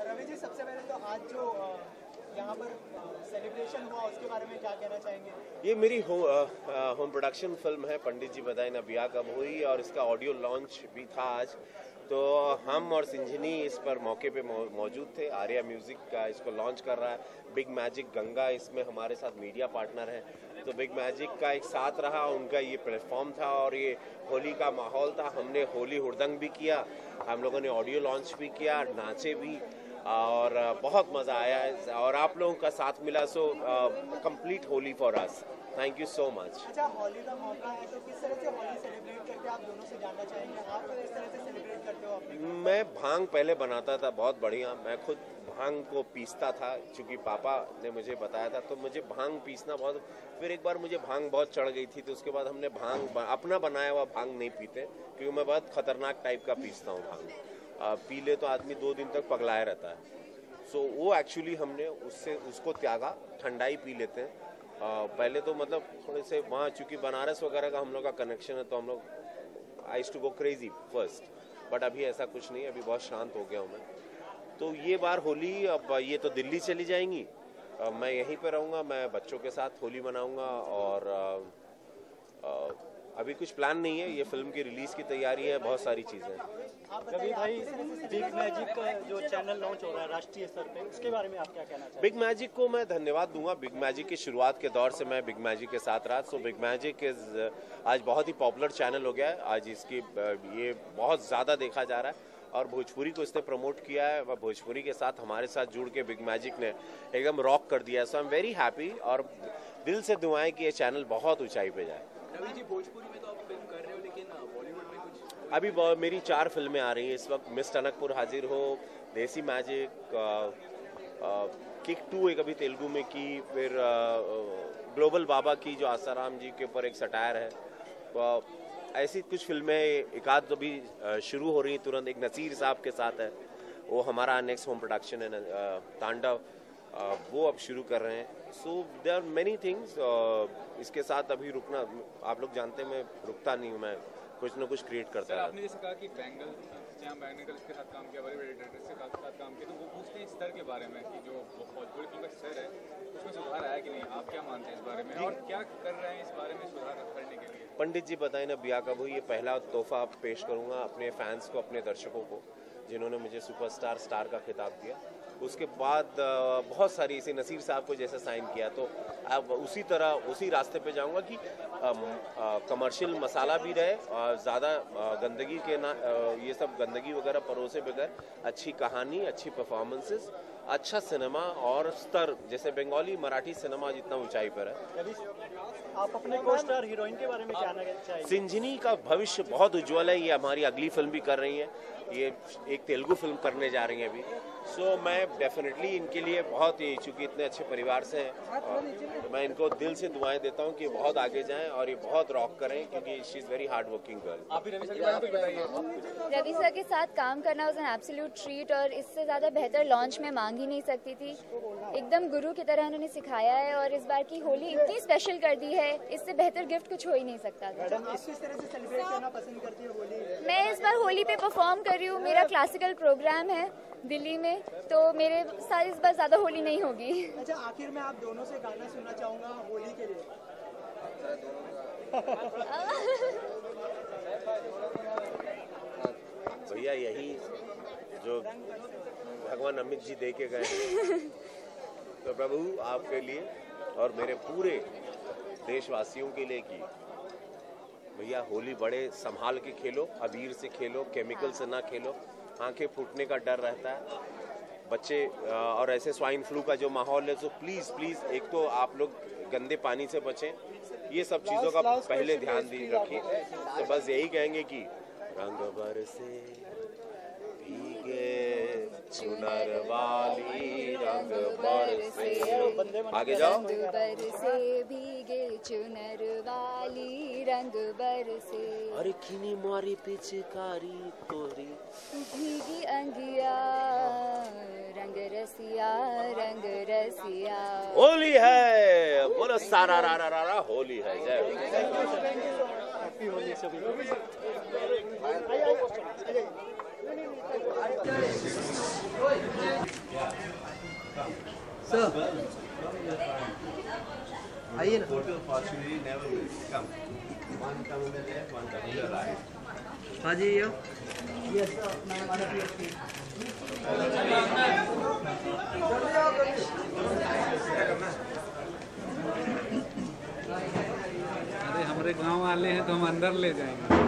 रवि जी, सबसे पहले तो आज जो यहाँ पर सेलिब्रेशन हुआ उसके बारे में क्या कहना चाहेंगे? ये मेरी होम प्रोडक्शन फिल्म है, पंडित जी बताएं ना ब्याह कब हुई, और इसका ऑडियो लॉन्च भी था आज। तो हम और सिंजनी इस पर मौके पे मौजूद थे। आर्या म्यूजिक का इसको लॉन्च कर रहा है। बिग मैजिक गंगा इसमें हमारे साथ मीडिया पार्टनर है। तो बिग मैजिक का एक साथ रहा, उनका ये प्लेटफॉर्म था और ये होली का माहौल था। हमने होली हुड़दंग भी किया, हम लोगों ने ऑडियो लॉन्च भी किया, नाचे भी, और बहुत मज़ा आया और आप लोगों का साथ मिला। So complete Holi for us. Thank you so much. अच्छा, होली का मौका है तो किस तरह से होली सेलिब्रेट करते हैं आप दोनों से जानना चाहेंगे? आप किस तरह से सेलिब्रेट करते हो अपने? मैं भांग पहले बनाता था बहुत बढ़िया। मैं खुद भांग को पीसता था, क्योंकि पापा ने मुझे बताया था, तो मुझे भांग पीसना बहुत। फिर एक बार मुझे भांग बहुत चढ़ गई थी, तो उसके बाद हमने भांग अपना बनाया हुआ भांग नहीं पीते, क्योंकि मैं बहुत खतरनाक टाइप का पीसता हूँ भांग। पी ले तो आदमी 2 दिन तक पगलाया रहता है। सो वो एक्चुअली हमने उसको त्यागा, ठंडाई पी लेते हैं। पहले तो मतलब थोड़े से वहाँ, चूँकि बनारस वगैरह का हम लोग का कनेक्शन है, तो हम लोग I used to go crazy first, but अभी ऐसा कुछ नहीं है, अभी बहुत शांत हो गया हूँ मैं। तो ये बार होली, अब ये तो दिल्ली चली जाएंगी, मैं यहीं पे रहूँगा, मैं बच्चों के साथ होली मनाऊँगा। और अभी कुछ प्लान नहीं है, ये फिल्म की रिलीज की तैयारी है, बहुत सारी चीज़ें। रवि भाई, बिग मैजिक का जो चैनल लॉन्च हो रहा है राष्ट्रीय स्तर पे, उसके बारे में आप क्या कहना चाहेंगे? बिग मैजिक को मैं धन्यवाद दूंगा। बिग मैजिक की शुरुआत के दौर से मैं बिग मैजिक के साथ रहा। सो बिग मैजिक आज बहुत ही पॉपुलर चैनल हो गया है। आज इसकी ये बहुत ज़्यादा देखा जा रहा है और भोजपुरी को इसने प्रमोट किया है। भोजपुरी के साथ हमारे साथ जुड़ के बिग मैजिक ने एकदम रॉक कर दिया है। सो आई एम वेरी हैप्पी और दिल से दुआएं कि ये चैनल बहुत ऊंचाई पे जाए। रवि जी, भोजपुरी में तो आप फिल्म कर रहे हो, लेकिन बॉलीवुड में कुछ? अभी मेरी 4 फिल्में आ रही हैं इस वक्त। मिस टनकपुर हाजिर हो, देसी मैजिक, किक 2 एक अभी तेलुगु में की, फिर ग्लोबल बाबा की जो आसाराम जी के ऊपर एक सटायर है। ऐसी कुछ फिल्में एक आध तो भी शुरू हो रही हैं तुरंत। एक नसीर साहब के साथ है, वो हमारा नेक्स्ट होम प्रोडक्शन है, तांडव, वो अब शुरू कर रहे हैं। So there are many things. इसके साथ अभी रुकना, आप लोग जानते हैं मैं रुकता नहीं हूँ, मैं कुछ ना कुछ क्रिएट करता है। आपने जैसे कहा कि बैंगल, जहाँ बैंगल के साथ काम किया, बड़े बड़े डायरेक्टर के साथ काम किया, तो वो पूछते हैं स्तर के बारे में कि जो भोजपुरी फिल्म का स्तर है उसमें सुधार आया कि नहीं? आप क्या मानते हैं इस बारे में और क्या कर रहे हैं इस बारे में सुधार करने के लिए? पंडित जी बताएं ना ब्याह कब हुई, ये पहला तोहफा पेश करूंगा अपने फैंस को, अपने दर्शकों को, जिन्होंने मुझे सुपरस्टार स्टार का खिताब दिया। उसके बाद बहुत सारी, इसे नसीर साहब को जैसे साइन किया, तो अब उसी तरह उसी रास्ते पे जाऊंगा कि कमर्शियल मसाला भी रहे और ज़्यादा गंदगी के ना, ये सब गंदगी वगैरह परोसे बगैर अच्छी कहानी, अच्छी परफॉर्मेंसेस, अच्छा सिनेमा और स्तर, जैसे बंगाली मराठी सिनेमा जितना ऊंचाई पर है। आप अपने को स्टार हीरोइन के बारे में क्या कहना चाहेंगे? सिंजनी का भविष्य बहुत उज्जवल है। ये हमारी अगली फिल्म भी कर रही है, ये एक तेलुगु फिल्म करने जा रही हैं अभी। सो मैं डेफिनेटली इनके लिए बहुत ही, चूँकि इतने अच्छे परिवार से हैं, तो मैं इनको दिल से दुआएं देता हूँ कि बहुत आगे जाएं और ये बहुत रॉक करें, क्योंकि she is very hard working girl. आप भी रवि सर के बारे में बताइए। रवि सर के साथ काम करना वाज एन एब्सोल्यूट ट्रीट और इससे ज़्यादा बेहतर लॉन्च में मांग ही नहीं सकती थी। एकदम गुरु की तरह उन्होंने सिखाया है और इस बार की होली इतनी स्पेशल कर दी है, इससे बेहतर गिफ्ट कुछ हो ही नहीं सकता था। मैडम, आप किस तरह से सेलिब्रेट करना पसंद करती है होली? मैं इस बार होली पे परफॉर्म कर रही हूँ, मेरा क्लासिकल प्रोग्राम है दिल्ली में, तो मेरे साथ इस बार ज़्यादा होली नहीं होगी। अच्छा, आखिर में आप दोनों से गाना सुनना चाहूँगा होली के लिए। भैया यही जो भगवान अमित जी दे के गए, तो प्रभु आपके लिए और मेरे पूरे देशवासियों के लिए की। भैया होली बड़े संभाल के खेलो, अबीर से खेलो, केमिकल से ना खेलो, आंखें फूटने का डर रहता है बच्चे, और ऐसे स्वाइन फ्लू का जो माहौल है, तो प्लीज़ प्लीज़ एक तो आप लोग गंदे पानी से बचें, ये सब चीज़ों का पहले ध्यान रखिए। तो बस यही कहेंगे कि रंग बरसे भीगे चुनर वाली, रंग बरसे, आगे जाओ। रंग बरसे भीगे चुनर वाली, रंग बरसे, अरे किनी मारी पिचकारी तोरी, भीगी अंगिया, रंग रसिया, रंग रसिया। होली है, बोलो सारा रा रा रा रा, होली है। जय हैप्पी होली सभी। आइए ना। Hotel opportunity never miss. Come. One come on the left, one come on the right. हाँ जी यो। Yes sir, मैं हमारा PSP। अरे हमारे गांव वाले हैं तो हम अंदर ले जाएंगे।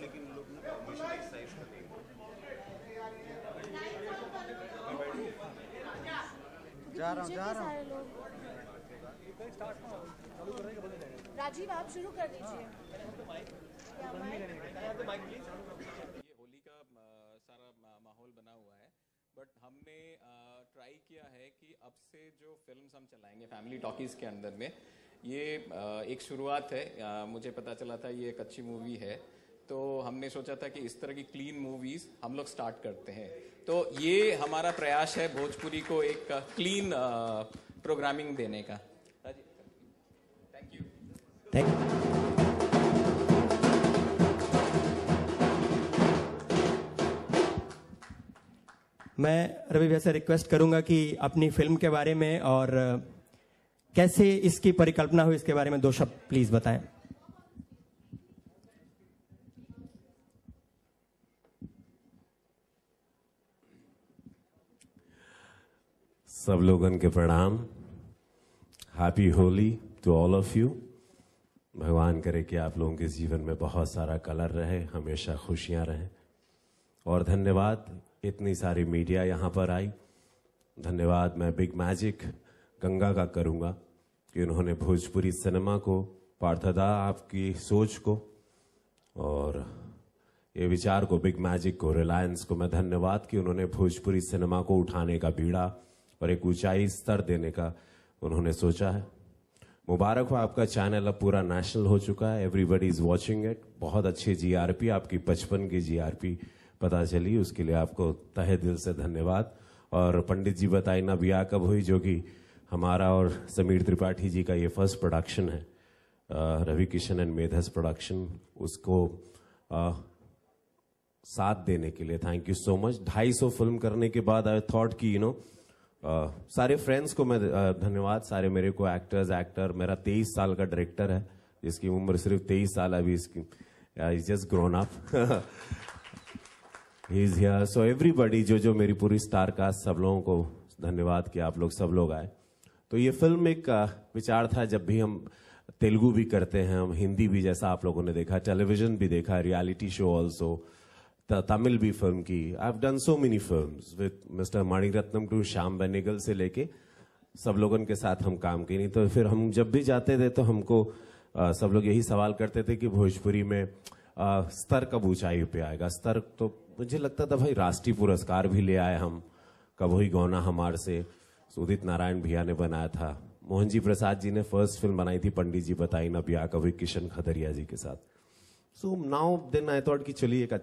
लेकिन लोग परमिशन एक्सरसाइज करेंगे। जा रहा हूँ। राजीव आप शुरू कर दीजिए। ये होली का सारा माहौल बना हुआ है, बट हमने ट्राई किया है कि अब से जो फिल्म्स हम चलाएंगे फैमिली टॉकीज के अंदर में, ये एक शुरुआत है। मुझे पता चला था ये एक अच्छी मूवी है, तो हमने सोचा था कि इस तरह की क्लीन मूवीज हम लोग स्टार्ट करते हैं। तो ये हमारा प्रयास है भोजपुरी को एक क्लीन प्रोग्रामिंग देने का। Thank you. मैं रवि भैया से रिक्वेस्ट करूंगा कि अपनी फिल्म के बारे में और कैसे इसकी परिकल्पना हुई इसके बारे में 2 शब्द प्लीज बताएं। सब लोगन के प्रणाम। Happy Holi to all of you. भगवान करे कि आप लोगों के जीवन में बहुत सारा कलर रहे, हमेशा खुशियां रहें। और धन्यवाद इतनी सारी मीडिया यहाँ पर आई। धन्यवाद मैं बिग मैजिक गंगा का करूँगा कि उन्होंने भोजपुरी सिनेमा को, पार्थदा आपकी सोच को और ये विचार को, बिग मैजिक को, रिलायंस को मैं धन्यवाद कि उन्होंने भोजपुरी सिनेमा को उठाने का बीड़ा और एक ऊंचाई स्तर देने का उन्होंने सोचा है। मुबारक हो, आपका चैनल अब पूरा नेशनल हो चुका है। Everybody is watching it. बहुत अच्छी जीआरपी, आपकी 55 की जीआरपी पता चली, उसके लिए आपको तहे दिल से धन्यवाद। और पंडित जी बताई ना बिया कब हुई, जो कि हमारा और समीर त्रिपाठी जी का ये फर्स्ट प्रोडक्शन है, रवि किशन एंड मेधस प्रोडक्शन। उसको साथ देने के लिए thank you so much. 250 film करने के बाद आई थॉट कि सारे फ्रेंड्स को मैं धन्यवाद, सारे मेरे को एक्टर। मेरा 23 साल का डायरेक्टर है जिसकी उम्र सिर्फ 23 साल अभी, इसकी just grown up. He is here. So everybody, जो मेरी पूरी स्टार कास्ट, सब लोगों को धन्यवाद कि आप लोग सब लोग आए। तो ये फिल्म एक विचार था, जब भी हम तेलुगु भी करते हैं, हम हिंदी भी, जैसा आप लोगों ने देखा, टेलीविजन भी देखा, रियलिटी शो ऑल्सो, तमिल भी फिल्म की। I have done so many films with mister Mani Ratnam to Shyam Benegal से लेके सब लोगों के साथ हम काम किए। नहीं तो फिर हम जब भी जाते थे तो हमको सब लोग यही सवाल करते थे कि भोजपुरी में स्तर कब ऊंचाई पे आएगा। स्तर तो मुझे लगता था भाई राष्ट्रीय पुरस्कार भी ले आए हम, कब हुई गौना हमार से उदित नारायण भैया ने बनाया था। मोहन जी प्रसाद जी ने फर्स्ट फिल्म बनाई थी पंडित जी बताई ना बिया कभी, किशन खदरिया जी के साथ। So now then I thought कि चलिए एक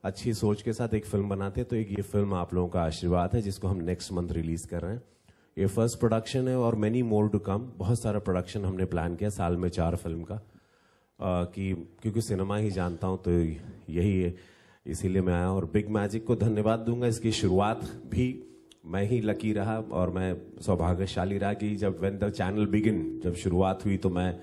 अच्छी सोच के साथ एक फिल्म बनाते। तो एक ये फिल्म आप लोगों का आशीर्वाद है जिसको हम नेक्स्ट मंथ रिलीज कर रहे हैं। ये फर्स्ट प्रोडक्शन है और मेनी मोर टू कम। बहुत सारा प्रोडक्शन हमने प्लान किया साल में 4 फिल्म का, क्योंकि सिनेमा ही जानता हूं तो यही है, इसीलिए मैं आया। और बिग मैजिक को धन्यवाद दूंगा, इसकी शुरुआत भी मैं ही लकी रहा और मैं सौभाग्यशाली रहा कि जब व्हेन द चैनल बिगिन, जब शुरुआत हुई तो मैं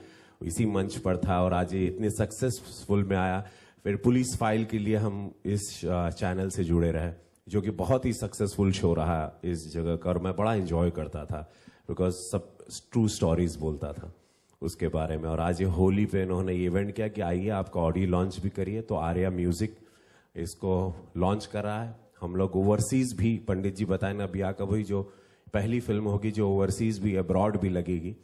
इसी मंच पर था और आज ये इतने सक्सेसफुल में आया। फिर पुलिस फाइल के लिए हम इस चैनल से जुड़े रहे, जो कि बहुत ही सक्सेसफुल शो रहा इस जगह का और मैं बड़ा एंजॉय करता था बिकॉज सब ट्रू स्टोरीज बोलता था। उसके बारे में। और आज ये होली पे इन्होंने इवेंट किया कि आइए आपका ऑडियो लॉन्च भी करिए, तो आर्या म्यूजिक इसको लॉन्च करा है। हम लोग ओवरसीज भी, पंडित जी बताए ना, बिया कबूई जो पहली फिल्म होगी जो ओवरसीज भी, अब्रॉड भी लगेगी,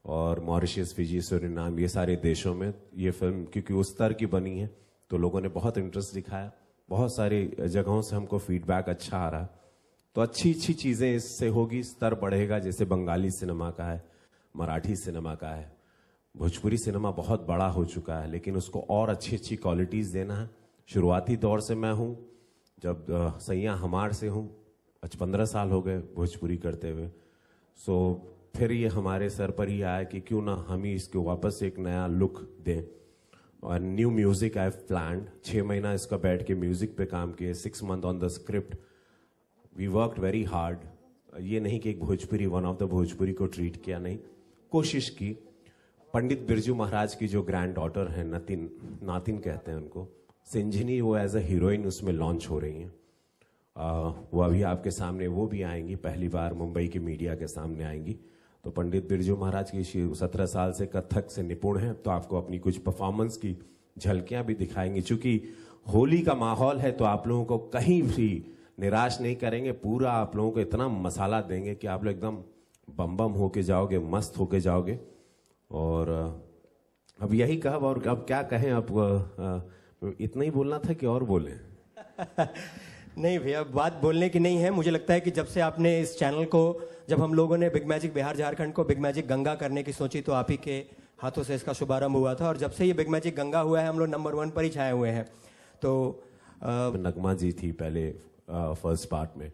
और मॉरिशस, फिजी, सूरीनाम, ये सारे देशों में ये फिल्म क्योंकि उस स्तर की बनी है तो लोगों ने बहुत इंटरेस्ट दिखाया। बहुत सारी जगहों से हमको फीडबैक अच्छा आ रहा है, तो अच्छी अच्छी चीज़ें इससे होगी, स्तर बढ़ेगा। जैसे बंगाली सिनेमा का है, मराठी सिनेमा का है, भोजपुरी सिनेमा बहुत बड़ा हो चुका है, लेकिन उसको और अच्छी अच्छी क्वालिटीज़ देना है। शुरुआती दौर से मैं हूँ, जब सैया हमार से हूँ, 15 साल हो गए भोजपुरी करते हुए। सो फिर ये हमारे सर पर ही आया कि क्यों ना हम ही इसको वापस एक नया लुक दें। और न्यू म्यूजिक आई प्लान्ड, 6 महीना इसका बैठ के म्यूजिक पे काम किए, 6 month on the script, we worked very hard. ये नहीं कि एक Bhojpuri, one of the Bhojpuri को ट्रीट किया, नहीं, कोशिश की। पंडित बिरजू महाराज की जो ग्रैंड डॉटर है, नातिन कहते हैं उनको, सिंझनी, वो एज अ हीरोइन उसमें लॉन्च हो रही हैं। वो अभी आपके सामने वो भी आएंगी, पहली बार मुंबई की मीडिया के सामने आएंगी। तो पंडित बिरजू महाराज की 17 साल से कथक से निपुण है, तो आपको अपनी कुछ परफॉर्मेंस की झलकियां भी दिखाएंगी। चूंकि होली का माहौल है तो आप लोगों को कहीं भी निराश नहीं करेंगे, पूरा आप लोगों को इतना मसाला देंगे कि आप लोग एकदम बम बम होके जाओगे, मस्त होके जाओगे। और अब यही कहा, और अब क्या कहें, अब इतना ही बोलना था कि और बोले? नहीं भैया, बात बोलने की नहीं है। मुझे लगता है कि जब से आपने इस चैनल को, जब हम लोगों ने बिग मैजिक बिहार झारखंड को बिग मैजिक गंगा करने की सोची, तो आप ही के हाथों से इसका शुभारंभ हुआ था। और जब से ये बिग मैजिक गंगा हुआ है, हम लोग नंबर 1 पर ही छाए हुए हैं। तो नगमा जी थी पहले फर्स्ट पार्ट में,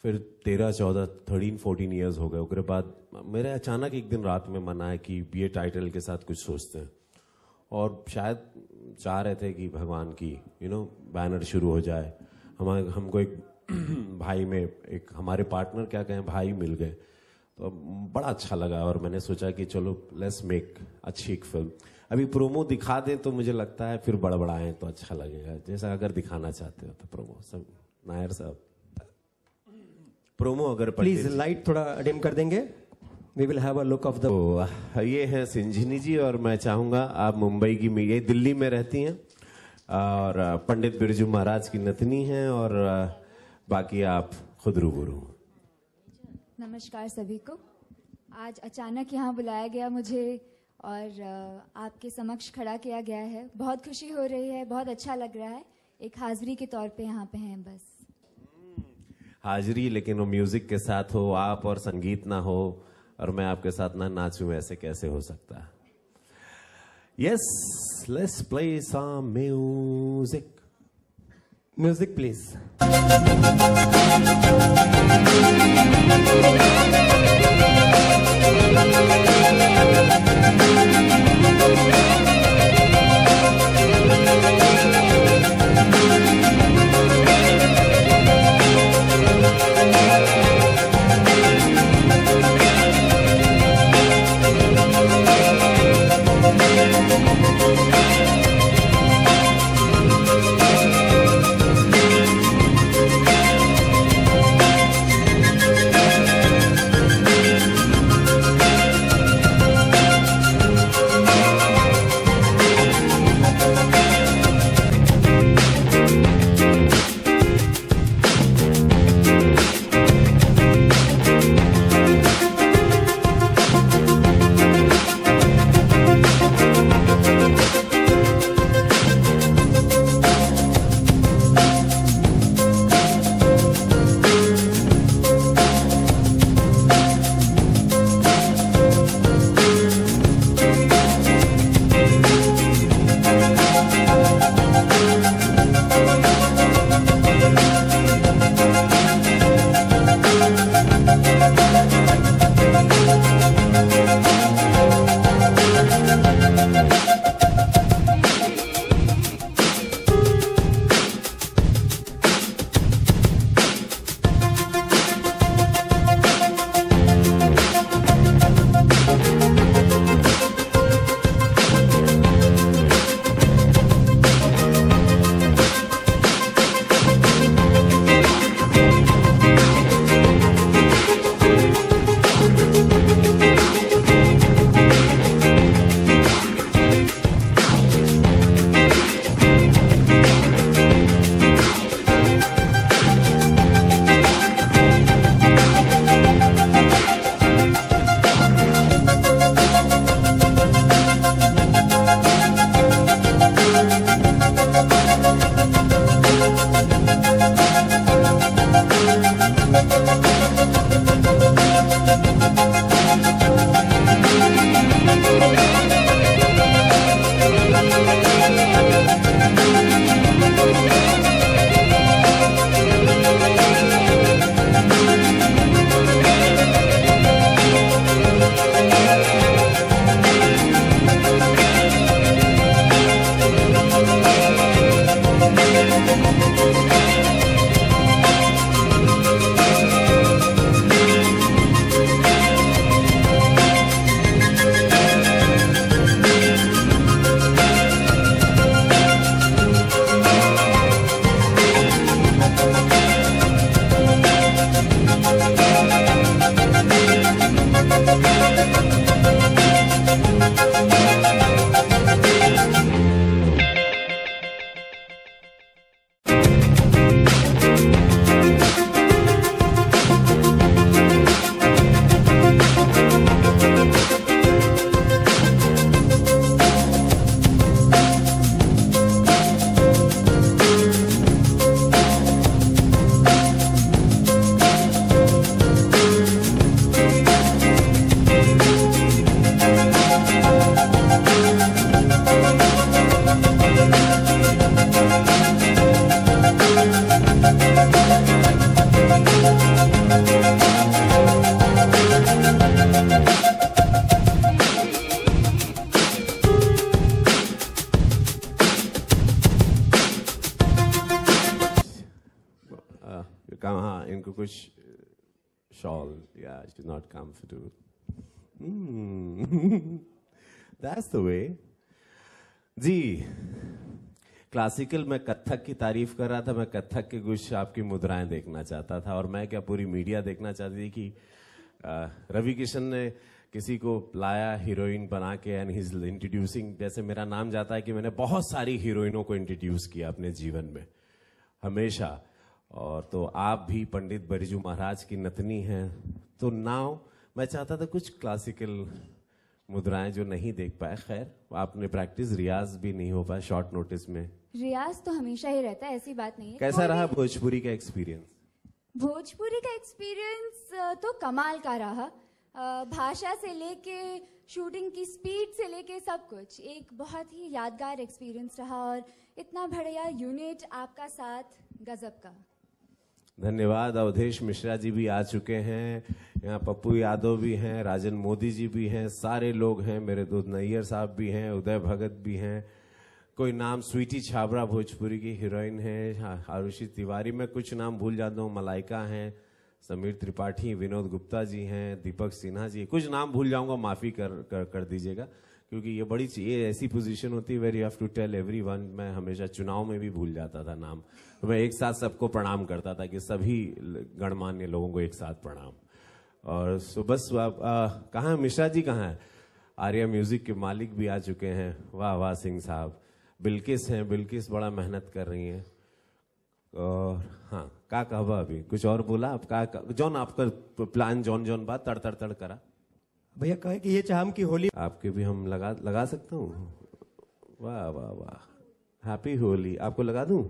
फिर 13, 14, 13, 14 ईयर्स हो गए। उसके बाद मेरे अचानक एक दिन रात में मन आया कि ये टाइटल के साथ कुछ सोचते हैं, और शायद चाह रहे थे कि भगवान की बैनर शुरू हो जाए। हमको एक भाई में एक हमारे पार्टनर, क्या कहें, भाई मिल गए, तो बड़ा अच्छा लगा। और मैंने सोचा कि चलो लेट्स मेक अच्छी एक फिल्म। अभी प्रोमो दिखा दें तो मुझे लगता है फिर बड़बड़ाएं तो अच्छा लगेगा, जैसा अगर दिखाना चाहते हो तो प्रोमो। सब नायर साहब, प्रोमो अगर प्लीज लाइट थोड़ा डिम कर देंगे, we will have a look of the. ये है सिंझनी जी, और मैं चाहूंगा आप मुंबई की, ये दिल्ली में रहती हैं, और पंडित बिरजू महाराज की नतनी हैं, और बाकी आप खुद रूबरू। नमस्कार सभी को। आज अचानक यहाँ बुलाया गया मुझे और आपके समक्ष खड़ा किया गया है। बहुत खुशी हो रही है, बहुत अच्छा लग रहा है। एक हाजिरी के तौर पे यहाँ पे हैं बस। हाजिरी, लेकिन वो म्यूजिक के साथ हो आप और संगीत ना हो, और मैं आपके साथ ना नाचूं, ऐसे कैसे हो सकता है? Yes, let's play some music. Music please. हाँ इनको कुछ शॉल या she not comfortable that's the way जी। क्लासिकल में कथक की तारीफ कर रहा था, मैं कथक के कुछ आपकी मुद्राएं देखना चाहता था, और मैं क्या पूरी मीडिया देखना चाहती थी कि रवि किशन ने किसी को लाया हीरोइन बना के एंड ही इज इंट्रोड्यूसिंग, जैसे मेरा नाम जाता है कि मैंने बहुत सारी हीरोइनों को इंट्रोड्यूस किया अपने जीवन में हमेशा, और तो आप भी पंडित बरिजू महाराज की नतनी हैं, तो नाउ मैं चाहता था कुछ क्लासिकल मुद्राएं जो नहीं देख पाए। खैर आपने प्रैक्टिस, रियाज भी नहीं हो पाया शॉर्ट नोटिस में। रियाज तो हमेशा ही रहता है, ऐसी बात नहीं है। कैसा रहा भोजपुरी का एक्सपीरियंस? भोजपुरी का एक्सपीरियंस तो कमाल का रहा। भाषा से लेके शूटिंग की स्पीड से लेके सब कुछ एक बहुत ही यादगार एक्सपीरियंस रहा, और इतना बढ़िया यूनिट, आपका साथ गजब का। धन्यवाद। अवधेश मिश्रा जी भी आ चुके हैं, यहाँ पप्पू यादव भी हैं, राजन मोदी जी भी हैं, सारे लोग हैं, मेरे दोस्त नैयर साहब भी हैं, उदय भगत भी हैं, कोई नाम स्वीटी छाबरा भोजपुरी की हीरोइन है, आरुषि तिवारी, मैं कुछ नाम भूल जाता हूँ, मलाइका हैं, समीर त्रिपाठी, विनोद गुप्ता जी हैं, दीपक सिन्हा जी, कुछ नाम भूल जाऊंगा माफी कर दीजिएगा, क्योंकि ये बड़ी ये ऐसी पोजीशन होती है where you have to tell everyone. मैं हमेशा चुनाव में भी भूल जाता था नाम, तो मैं एक साथ सबको प्रणाम करता था कि सभी गणमान्य लोगों को एक साथ प्रणाम। और सो बस कहाँ मिश्रा जी कहाँ है? आर्या म्यूजिक के मालिक भी आ चुके हैं, वाह वाह सिंह साहब। बिल्किस हैं, बिल्किस बड़ा मेहनत कर रही हैं। और हाँ का कहवा अभी कुछ और बोला आप का जॉन, आपका प्लान जॉन बात तड़ तड़ तड़ करा भैया कहे कि ये चाहम की होली आपके भी हम लगा सकता हूँ। वाह वाह वाह, हैप्पी होली आपको लगा दूं?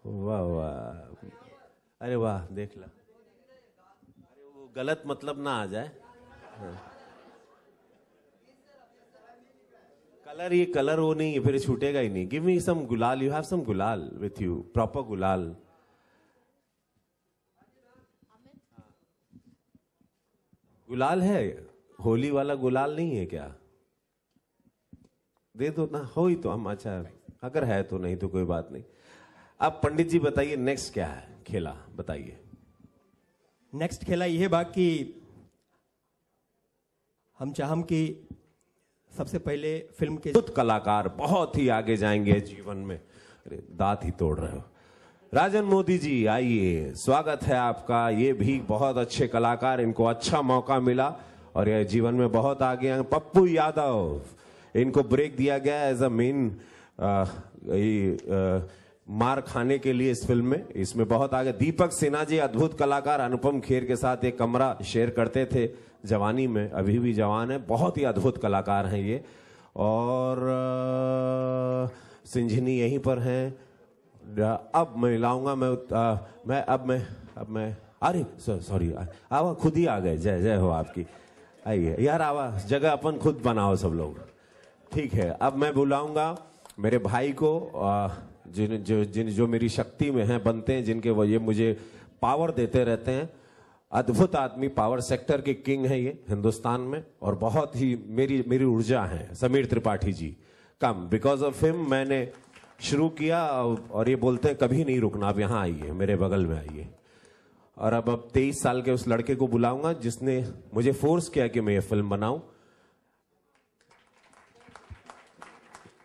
वाह वाह, अरे वाह देख ला, अरे वो गलत मतलब ना आ जाए। हाँ। कलर, ये कलर वो नहीं है, फिर छूटेगा ही नहीं। गिव मी सम गुलाल, यू हैव सम गुलाल विथ यू, प्रॉपर गुलाल। गुलाल है, होली वाला गुलाल नहीं है क्या? दे दो ना, हो ही तो हम, अच्छा अगर है तो, नहीं तो कोई बात नहीं। अब पंडित जी बताइए नेक्स्ट क्या है खेला, बताइए। नेक्स्ट खेला यह बात कि हम चाहम कि सबसे पहले फिल्म के खुद कलाकार बहुत ही आगे जाएंगे जीवन में। अरे दांत ही तोड़ रहे हो। राजन मोदी जी आइए, स्वागत है आपका। ये भी बहुत अच्छे कलाकार, इनको अच्छा मौका मिला और ये जीवन में बहुत आगे हैं। पप्पू यादव, इनको ब्रेक दिया गया एज अ मेन मार खाने के लिए इस फिल्म में, इसमें बहुत आगे। दीपक सिन्हा जी अद्भुत कलाकार, अनुपम खेर के साथ एक कमरा शेयर करते थे जवानी में, अभी भी जवान है, बहुत ही अद्भुत कलाकार हैं ये। और सिंझनी यहीं पर हैं। अब मैं लाऊंगा, मैं अरे सॉरी, आवा खुद ही आ गए। जय जय हो आपकी। आइए यार, आवा जगह अपन खुद बनाओ सब लोग, ठीक है। अब मैं बुलाऊंगा मेरे भाई को, जो मेरी शक्ति में हैं, बनते हैं, जिनके वो ये मुझे पावर देते रहते हैं। अद्भुत आदमी, पावर सेक्टर के किंग है ये हिंदुस्तान में, और बहुत ही मेरी ऊर्जा है। Sameer Tripathi ji, come because of him मैंने शुरू किया, और ये बोलते हैं कभी नहीं रुकना, आप यहाँ आइए, मेरे बगल में आइए। और अब 23 साल के उस लड़के को बुलाऊंगा जिसने मुझे फोर्स किया कि मैं ये फिल्म बनाऊं।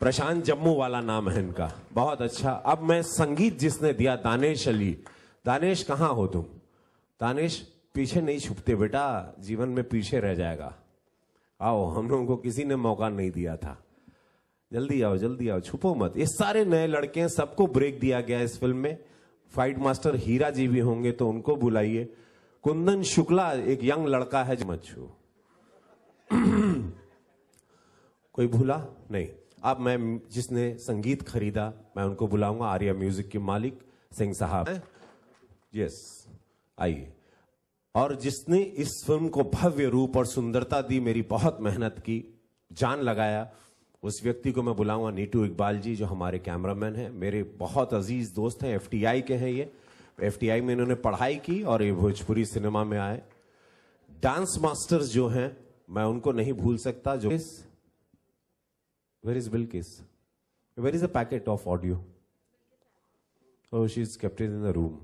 प्रशांत जम्मू वाला नाम है इनका, बहुत अच्छा। अब मैं संगीत जिसने दिया, दानेश अली। दानेश कहाँ हो तुम? दानेश पीछे नहीं छुपते बेटा, जीवन में पीछे रह जाएगा। आओ, हम लोगों को किसी ने मौका नहीं दिया था। जल्दी आओ, जल्दी आओ, छुपो मत। ये सारे नए लड़के हैं, सबको ब्रेक दिया गया इस फिल्म में। फाइट मास्टर हीरा जी भी होंगे तो उनको बुलाइए। कुंदन शुक्ला एक यंग लड़का है, मत छू। कोई भूला नहीं। अब मैं जिसने संगीत खरीदा, मैं उनको बुलाऊंगा। आर्या म्यूजिक के मालिक सिंह साहब, यस आइए। और जिसने इस फिल्म को भव्य रूप और सुंदरता दी, मेरी बहुत मेहनत की, जान लगाया, उस व्यक्ति को मैं बुलाऊंगा। नीटू इकबाल जी, जो हमारे कैमरामैन हैं, मेरे बहुत अजीज दोस्त हैं, एफटीआई के हैं ये। एफटीआई में इन्होंने पढ़ाई की और ये भोजपुरी सिनेमा में आए। डांस मास्टर्स जो हैं, मैं उनको नहीं भूल सकता। जो where is Bilkis? Where is a packet of audio? Oh, she is kept in the room.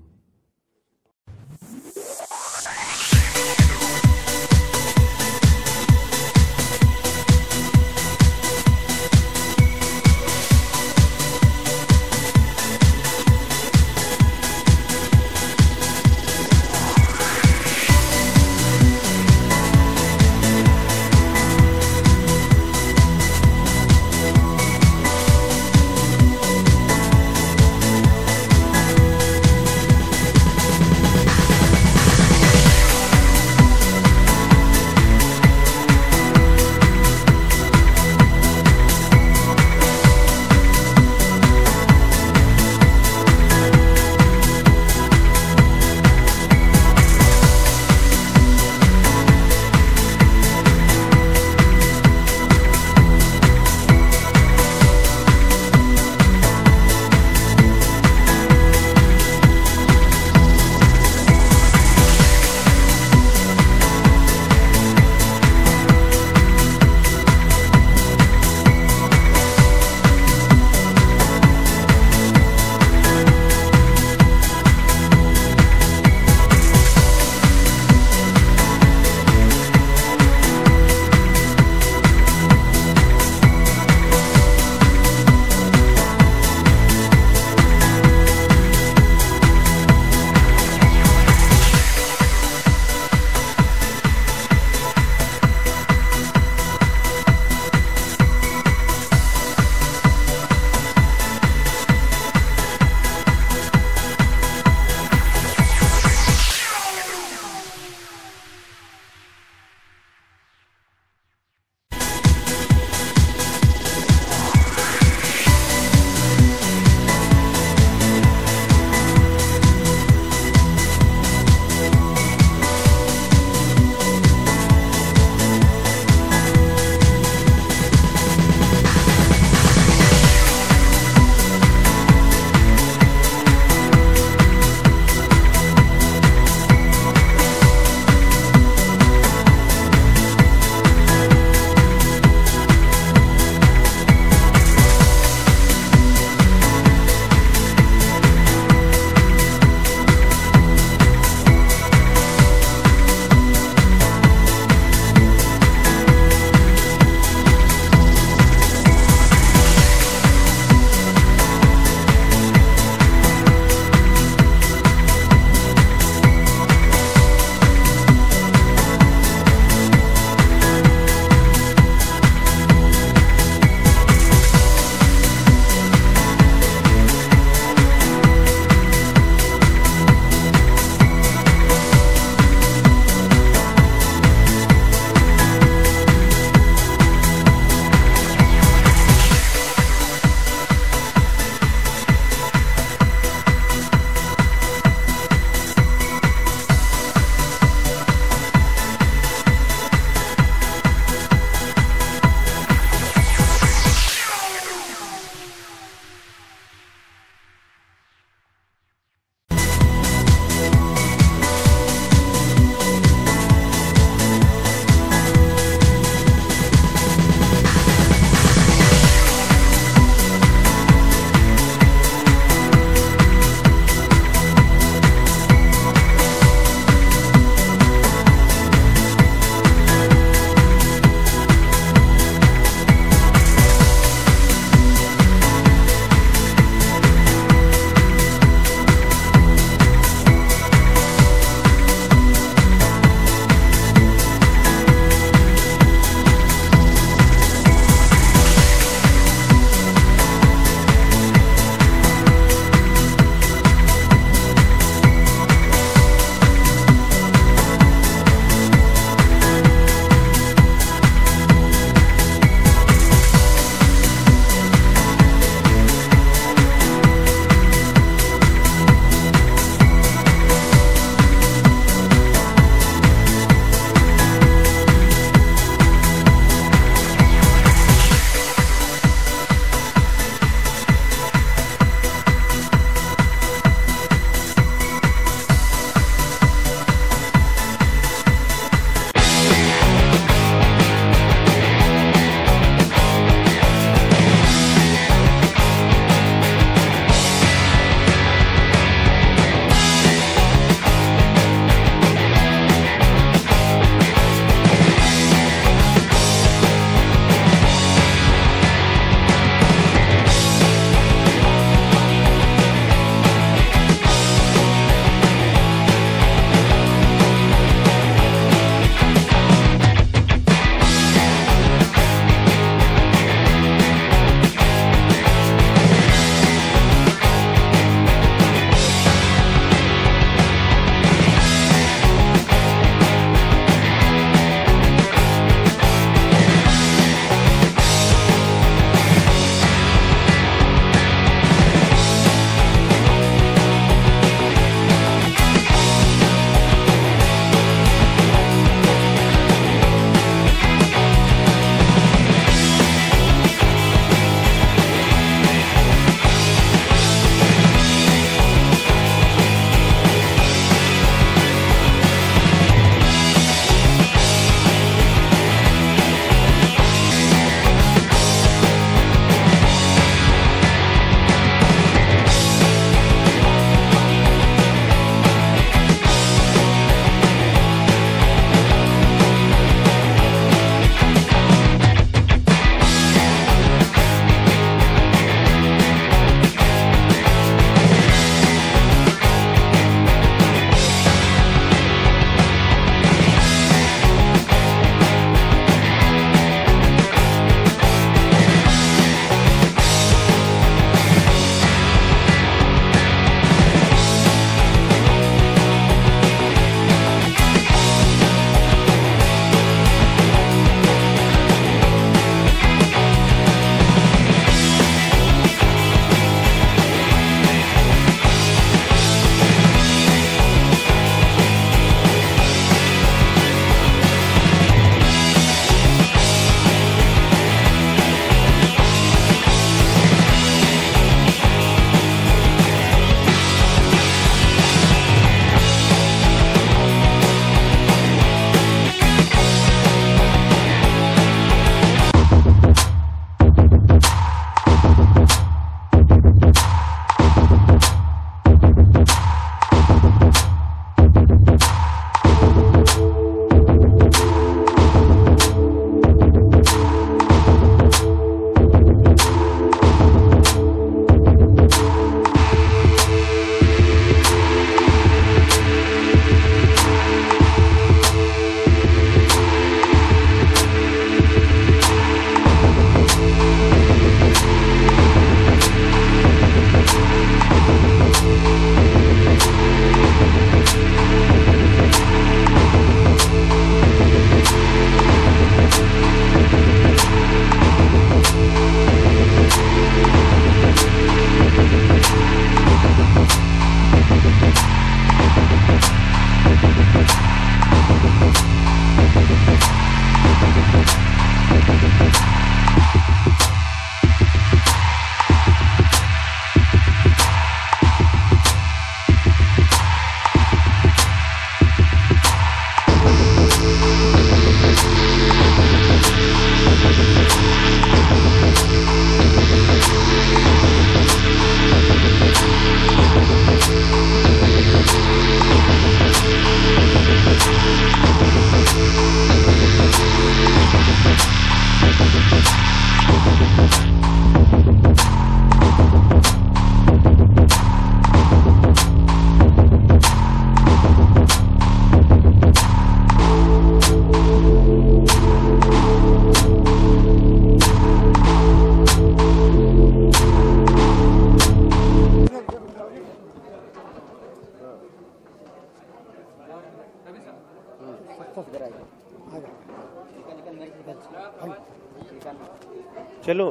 चलो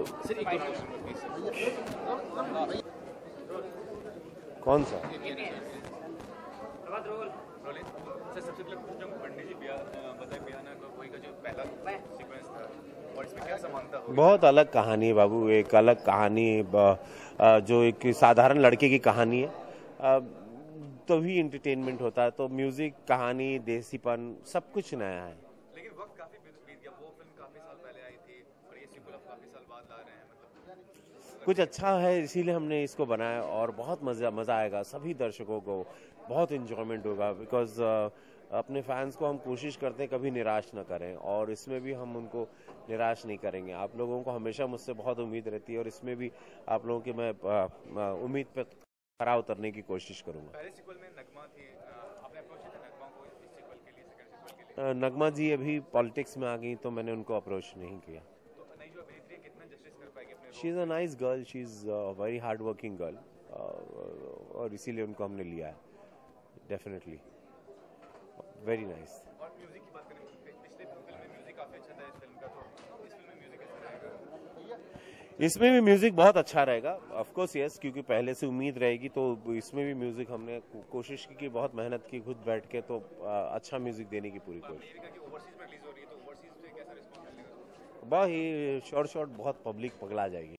कौन सा सर सबसे पहले पूछूं पंडित जी बताए बयाना कोई का जो पहला सीक्वेंस था और इसमें क्या समानता हुई? बहुत अलग कहानी है बाबू, एक अलग कहानी जो एक साधारण लड़के की कहानी है, तभी इंटरटेनमेंट होता है। तो म्यूजिक, कहानी, देसीपन सब कुछ नया है। लेकिन वक्त काफी बीत गया, वो फिल्म काफी साल पहले आई थी और ये सीक्वल अब काफी साल बाद ला रहे हैं, मतलब कुछ अच्छा है इसीलिए हमने इसको बनाया और बहुत मजा आएगा सभी दर्शकों को, बहुत इंजॉयमेंट होगा। बिकॉज अपने फैंस को हम कोशिश करते हैं कभी निराश ना करें और इसमें भी हम उनको निराश नहीं करेंगे। आप लोगों को हमेशा मुझसे बहुत उम्मीद रहती है और इसमें भी आप लोगों की मैं उम्मीद पे खरा उतरने की कोशिश करूंगा। पहले सीक्वल में नगमा थी, आपने अप्रोच किया था नगमा को इस सीक्वल के लिए, सेकंड सीक्वल के लिए? नगमा जी अभी पॉलिटिक्स में आ गई तो मैंने उनको अप्रोच नहीं किया। तो नई जो अभिनेत्री है कितना जस्टिस कर पाएगी अपने she is a nice girl, she is very hard working girl और इसीलिए उनको हमने लिया है। Definitely very nice. और म्यूजिक की बात करें, पिछले फिल्म में म्यूजिक काफी अच्छा था इस फिल्म का, तो इस फिल्म में म्यूजिक कैसा रहेगा? इसमें भी म्यूजिक बहुत अच्छा रहेगा, ऑफ कोर्स यस, क्योंकि पहले से उम्मीद रहेगी तो इसमें भी म्यूजिक हमने कोशिश की, बहुत मेहनत की खुद बैठ के, तो अच्छा म्यूजिक देने की पूरी कोशिश। ये भी कहा कि ओवरसीज में रिलीज हो रही है, तो ओवरसीज पे कैसा रिस्पॉन्स मिलेगा? बहुत ही शॉर्ट बहुत पब्लिक पगला जाएगी।